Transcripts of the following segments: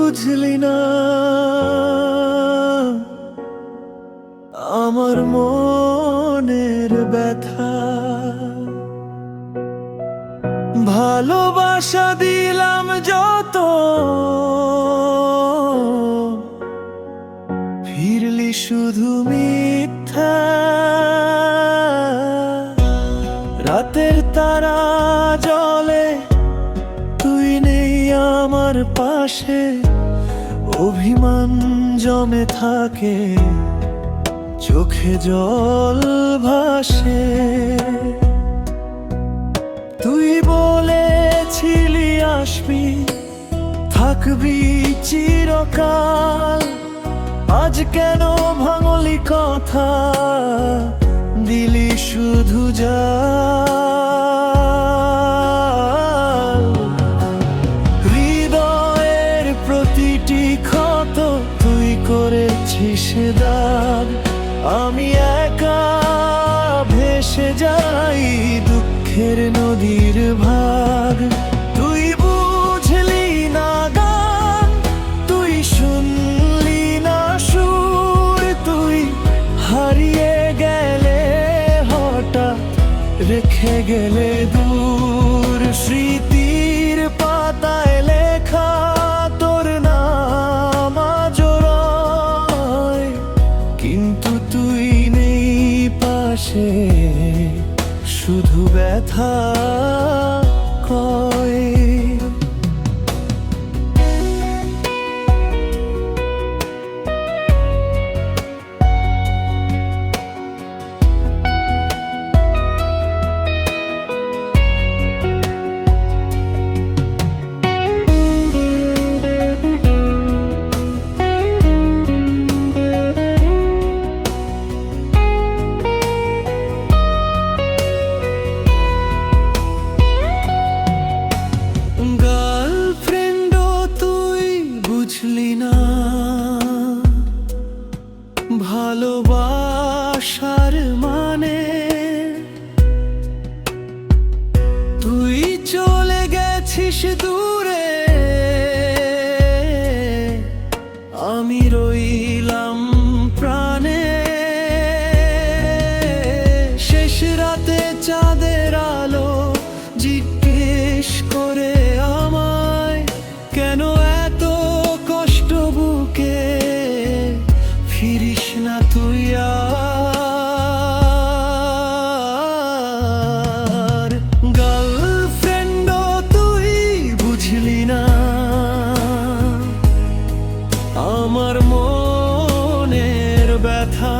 বুঝলি না আমার মনের ব্যথা। ভালোবাসা দিলাম যত, ফিরলি শুধু মিথ্যা। রাতের তারা জলে, তুই নেই আমার পাশে। অভিমান জমে থাকে, চোখে জল ভাসে। তুই বলেছিলি আসবি, থাকবি চিরকাল। আজ কেন ভাঙলি কথা, দিলি শুধু জাল। হৃদয়ের প্রতিটি ক্ষত তুই করেছিস দাগ। আমি একা ভেসে যাই দুঃখের নদীর ভাগ। তুই বুঝলি না গান, তুই শুনলি না সুর। তুই হারিয়ে গেলে হঠাৎ, রেখে গেলে দূর। স্মৃতির পাতায় লেখা তোর নাম জোড়ায়, কিন্তু তুই নেই পাশে, শুধু ব্যথা কয়। বুঝলি না ভালোবাসার মানে, তুই চলে গেছিস দূরে, আমি রইলাম প্রাণে। শেষ রাতে চাঁদের আলো জিজ্ঞেস করে আমায়, কেন এত কষ্ট বুকে, ফিরিস না তুই আর। গার্লফ্রেন্ড তুই বুঝলি না আমার মনের ব্যথা।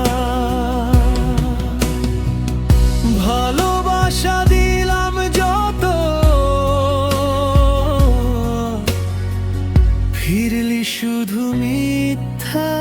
ভালোবাসা দিলাম যত, ফিরলি শুধু মিথ্যা।